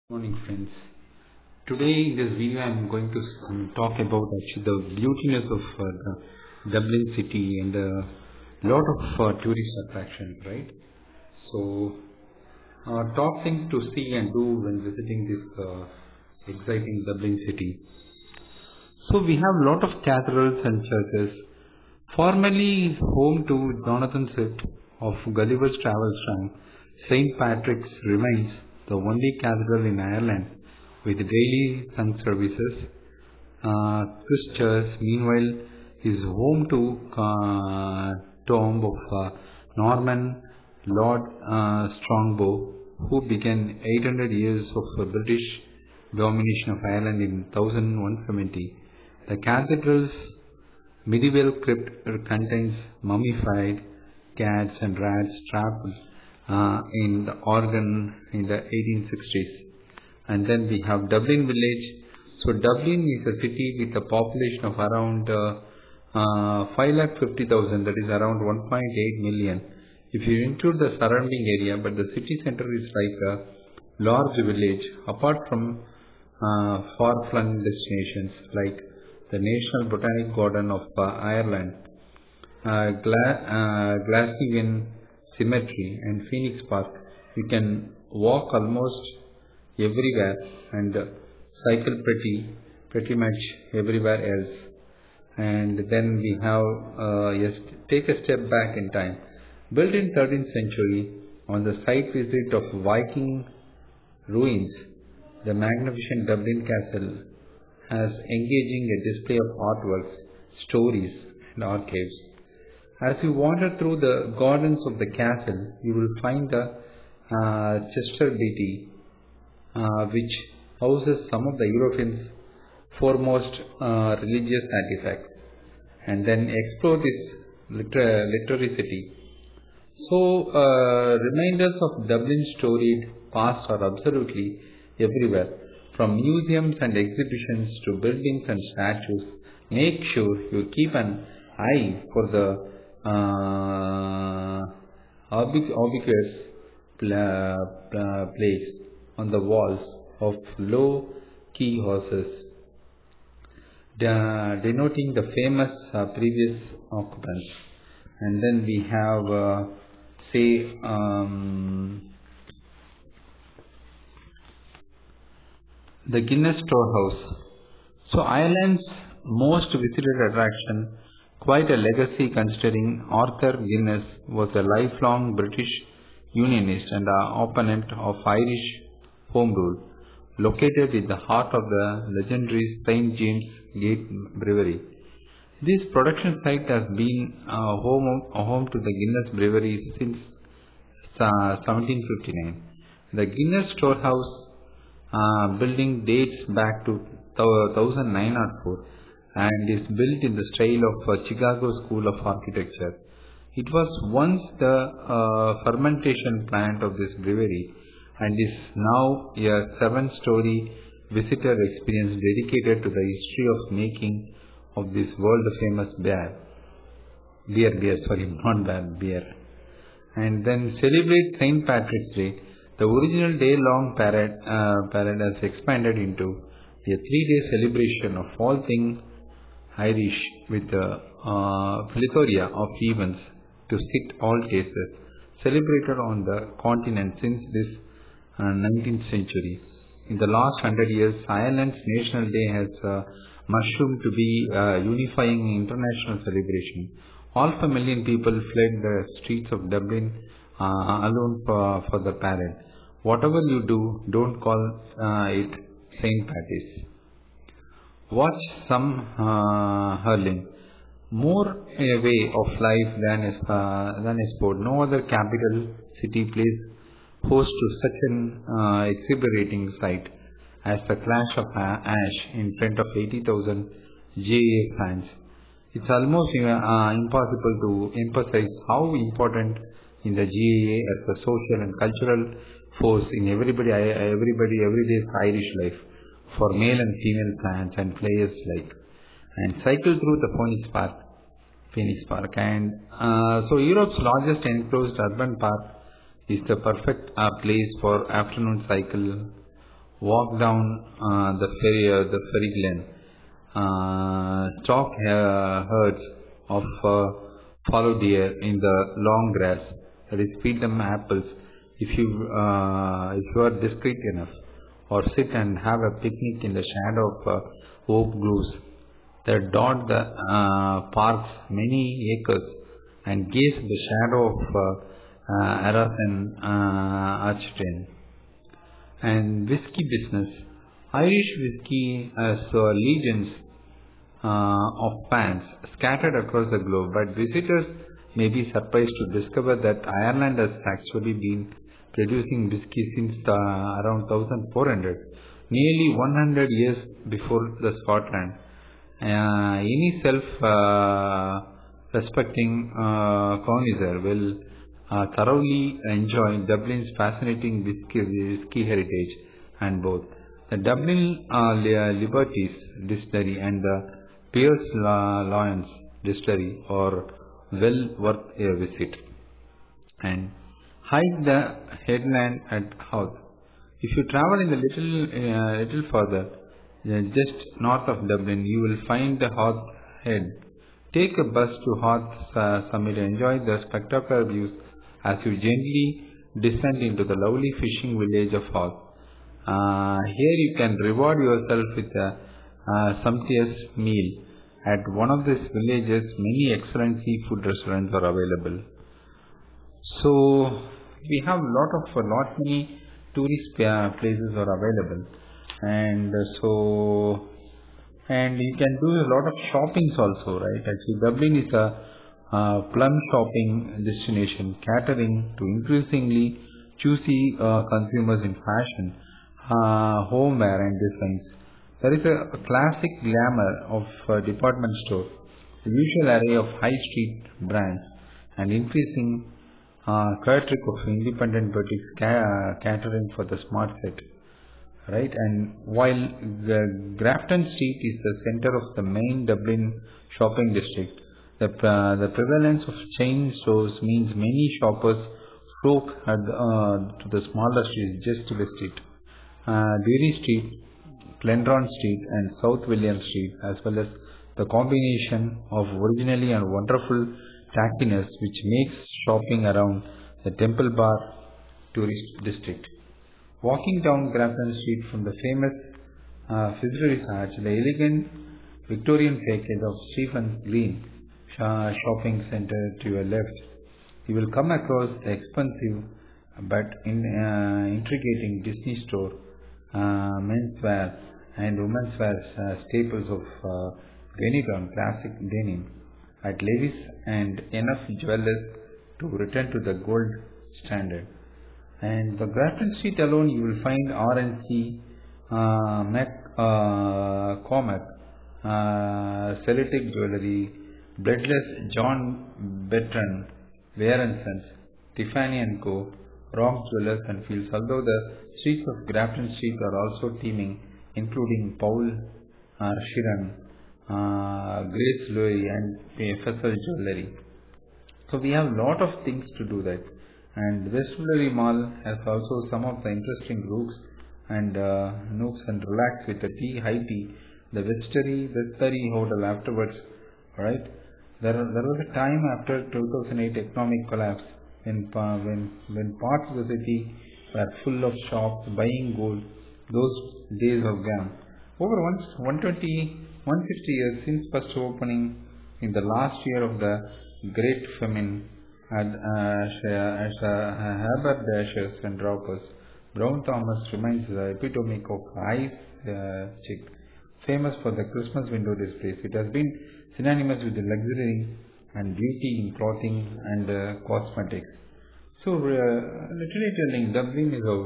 Morning friends. Today in this video I am going to talk about actually the beautiness of the Dublin city and a lot of tourist attraction, right? So top things to see and do when visiting this exciting Dublin city. So we have lot of cathedrals and churches. Formerly home to Jonathan Swift of Gulliver's Travels time, St. Patrick's remains the only cathedral in Ireland with daily sung services. Christ Church, meanwhile, is home to tomb of Norman Lord Strongbow, who began 800 years of British domination of Ireland in 1170. The cathedral's medieval crypt contains mummified cats and rats trapped in the organ in the 1860s. And then we have Dublin village. So Dublin is a city with a population of around 550,000, that is around 1.8 million. If you include the surrounding area, but the city center is like a large village apart from far-flung destinations like the National Botanic Garden of Ireland, Glasnevin Cemetery and Phoenix Park. You can walk almost everywhere and cycle pretty much everywhere else. And then we have take a step back in time. Built in 13th century on the site visit of Viking ruins, the magnificent Dublin castle has engaging a display of artworks, stories and archives. As you wander through the gardens of the castle, you will find the Chester deity, which houses some of the Europeans' foremost religious artifacts, and then explore this literary city. So, reminders of Dublin's storied past are absolutely everywhere, from museums and exhibitions to buildings and statues. Make sure you keep an eye for the ubiquitous plaques on the walls of low key horses, denoting the famous previous occupants. And then we have the Guinness Storehouse. So Ireland's most visited attraction, quite a legacy considering Arthur Guinness was a lifelong British Unionist and opponent of Irish Home Rule, located in the heart of the legendary St. James Gate Brewery. This production site has been home to the Guinness Brewery since 1759. The Guinness Storehouse building dates back to 1904 and is built in the style of Chicago School of Architecture. It was once the fermentation plant of this brewery and is now a 7-story visitor experience dedicated to the history of making of this world famous beer. And then celebrate St. Patrick's Day. The original day-long parade has expanded into a 3-day celebration of all things Irish with a plethora of events to suit all tastes, celebrated on the continent since this 19th century. In the last 100 years, Ireland's National Day has mushroomed to be a unifying international celebration. 500,000 people fled the streets of Dublin alone for the parade. Whatever you do, don't call it St. Patty's. Watch some hurling. More a way of life than a sport. No other capital city plays host to such an exhilarating sight as the clash of ash in front of 80,000 GAA fans. It's almost impossible to emphasize how important in the GAA as a social and cultural force in everyday's Irish life for male and female fans and players alike. And cycle through the Phoenix Park. And so Europe's largest enclosed urban park is the perfect place for afternoon cycle walk down the ferry glen, stock herds of fallow deer in the long grass. That is, feed them apples if you are discreet enough, or sit and have a picnic in the shadow of oak groves that dot the park's many acres, and gaze at the shadow of Arras and Archden. And whiskey business. Irish whiskey has legions of fans scattered across the globe, but visitors may be surprised to discover that Ireland has actually been producing whiskey since around 1400, nearly 100 years before the Scotland. Any self-respecting connoisseur will thoroughly enjoy Dublin's fascinating whiskey heritage, and both the Dublin Liberties Distillery and the Pierce Lyons Distillery are well worth a visit. And hike the headland at Howth. If you travel in the little further, just north of Dublin, you will find the Howth Head. Take a bus to Howth summit and enjoy the spectacular views as you gently descend into the lovely fishing village of Howth. Here you can reward yourself with a sumptuous meal. At one of these villages, many excellent seafood restaurants are available. So we have lot many tourist places are available, and and you can do a lot of shoppings also, right? Actually, Dublin is a plum shopping destination, catering to increasingly choosy consumers in fashion, homeware, and designs. There is a classic glamour of department store, the usual array of high street brands, and increasing critique of independent boutiques catering for the smart set, right? And while the Grafton Street is the center of the main Dublin shopping district, the prevalence of chain stores means many shoppers flock to the smaller streets just to visit it. Dury Street, Glendron Street, and South William Street, as well as the combination of originally and wonderful tackiness which makes shopping around the Temple Bar tourist district. Walking down Grafton Street from the famous Fitzroy's Arch, the elegant Victorian facade of Stephen's Green shopping center to your left, you will come across the expensive but intriguing Disney store, menswear and women's wear staples of Benetton classic denim at Levis, and enough jewelers to return to the gold standard. And the Grafton Street alone, you will find RNC, Cormac, Celtic Jewelry, Bloodless John Bertrand, Ware and Sons, Tiffany and Co., Rock Jewelers and Fields. Although the streets of Grafton Street are also teeming, including Paul Sheeran, Grace Louis, and FSL Jewelry. So we have a lot of things to do that. And Westbury Mall has also some of the interesting nooks and relax with the high tea. The Westbury Hotel afterwards, right? There was a time after 2008 economic collapse when parts of the city were full of shops buying gold. Those days of gone. Over 160 years since first opening in the last year of the Great Famine, as haberdashers and droppers, Brown Thomas remains the epitome of high chic, famous for the Christmas window displays. It has been synonymous with the luxury and beauty in clothing and cosmetics. So, literally telling, Dublin is a